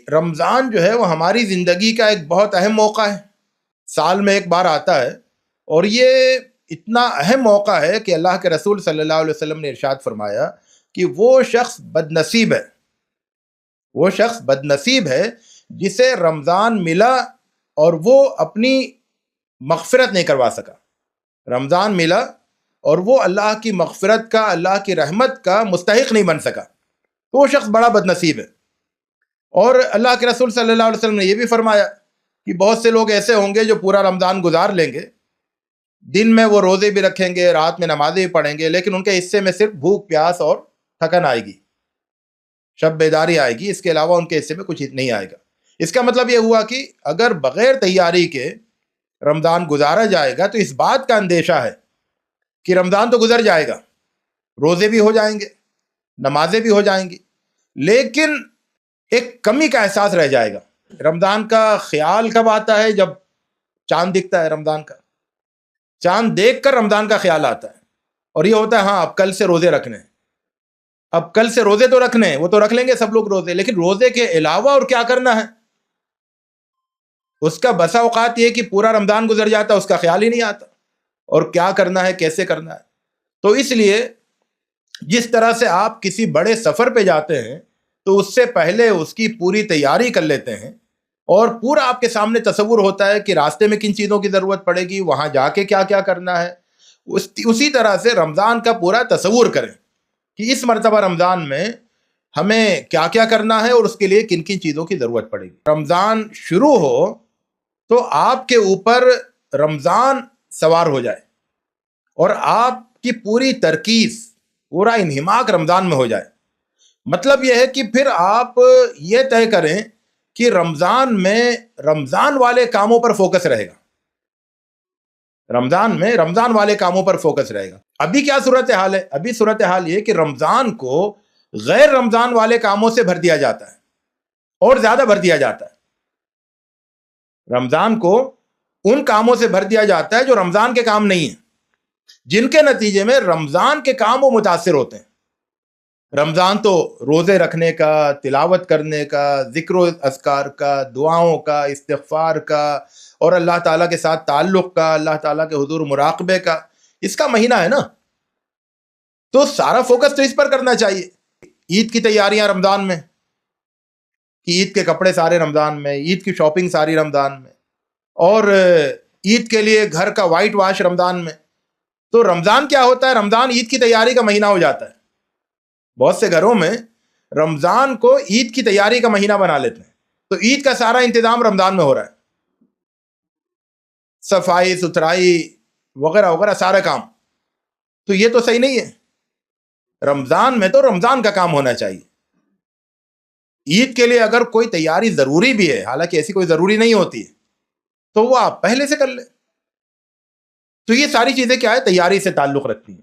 رمضان جو ہے وہ ہماری زندگی کا ایک بہت اہم موقع ہے، سال میں ایک بار آتا ہے، اور یہ اتنا اہم موقع ہے کہ اللہ کے رسول صلی اللہ علیہ وسلم نے ارشاد فرمایا کہ وہ شخص بد نصیب ہے، وہ شخص بد نصیب ہے جسے رمضان ملا اور وہ اپنی مغفرت نہیں کروا سکا۔ رمضان ملا اور وہ اللہ کی مغفرت کا، اللہ کی رحمت کا مستحق نہیں بن سکا، تو وہ شخص بڑا بد نصیب ہے۔ اور اللہ کے رسول صلی اللہ علیہ وسلم نے یہ بھی فرمایا کہ بہت سے لوگ ایسے ہوں گے جو پورا رمضان گزار لیں گے، دن میں وہ روزے بھی رکھیں گے، رات میں نمازیں بھی پڑھیں گے، لیکن ان کے حصے میں صرف بھوک پیاس اور تھکن آئے گی، شب بیداری آئے گی، اس کے علاوہ ان کے حصے میں کچھ نہیں آئے گا۔ اس کا مطلب یہ ہوا کہ اگر بغیر تیاری کے رمضان گزارا جائے گا تو اس بات کا اندیشہ ہے کہ رمضان تو گزر جائے گا، روزے بھی ہو جائیں گے، نمازیں بھی ہو جائیں گی، لیکن ایک کمی کا احساس رہ جائے گا۔ رمضان کا خیال کب آتا ہے؟ جب چاند دکھتا ہے رمضان کا، چاند دیکھ کر رمضان کا خیال آتا ہے، اور یہ ہوتا ہے ہاں اب کل سے روزے رکھنے ہیں، اب کل سے روزے تو رکھنے ہیں، وہ تو رکھ لیں گے سب لوگ روزے، لیکن روزے کے علاوہ اور کیا کرنا ہے اس کا بسا اوقات یہ کہ پورا رمضان گزر جاتا ہے، اس کا خیال ہی نہیں آتا، اور کیا کرنا ہے کیسے کرنا ہے۔ تو اس لیے جس طرح سے آپ کسی بڑے سفر پہ جاتے ہیں تو اس سے پہلے اس کی پوری تیاری کر لیتے ہیں، اور پورا آپ کے سامنے تصور ہوتا ہے کہ راستے میں کن چیزوں کی ضرورت پڑے گی، وہاں جا کے کیا کیا کرنا ہے، اسی طرح سے رمضان کا پورا تصور کریں کہ اس مرتبہ رمضان میں ہمیں کیا کیا کرنا ہے اور اس کے لیے کن کن چیزوں کی ضرورت پڑے گی۔ رمضان شروع ہو تو آپ کے اوپر رمضان سوار ہو جائے اور آپ کی پوری ترکیز، پورا انہماک رمضان میں ہو جائے۔ مطلب یہ ہے کہ پھر آپ یہ طے کریں کہ رمضان میں رمضان والے کاموں پر فوکس رہے گا، رمضان میں رمضان والے کاموں پر فوکس رہے گا۔ ابھی کیا صورتحال ہے؟ ابھی صورتحال یہ کہ رمضان کو غیر رمضان والے کاموں سے بھر دیا جاتا ہے، اور زیادہ بھر دیا جاتا ہے۔ رمضان کو ان کاموں سے بھر دیا جاتا ہے جو رمضان کے کام نہیں ہیں، جن کے نتیجے میں رمضان کے کام وہ متاثر ہوتے ہیں۔ رمضان تو روزے رکھنے کا، تلاوت کرنے کا، ذکر و اذکار کا، دعاؤں کا، استغفار کا، اور اللہ تعالیٰ کے ساتھ تعلق کا، اللہ تعالیٰ کے حضور مراقبے کا، اس کا مہینہ ہے نا، تو سارا فوکس تو اس پر کرنا چاہیے۔ عید کی تیاریاں رمضان میں، کہ عید کے کپڑے سارے رمضان میں، عید کی شاپنگ ساری رمضان میں، اور عید کے لیے گھر کا وائٹ واش رمضان میں۔ تو رمضان کیا ہوتا ہے؟ رمضان عید کی تیاری کا مہینہ ہو جاتا ہے۔ بہت سے گھروں میں رمضان کو عید کی تیاری کا مہینہ بنا لیتے ہیں، تو عید کا سارا انتظام رمضان میں ہو رہا ہے، صفائی ستھرائی وغیرہ وغیرہ سارا کام۔ تو یہ تو صحیح نہیں ہے۔ رمضان میں تو رمضان کا کام ہونا چاہیے۔ عید کے لیے اگر کوئی تیاری ضروری بھی ہے، حالانکہ ایسی کوئی ضروری نہیں ہوتی ہے، تو وہ آپ پہلے سے کر لیں۔ تو یہ ساری چیزیں کیا ہے؟ تیاری سے تعلق رکھتی ہیں۔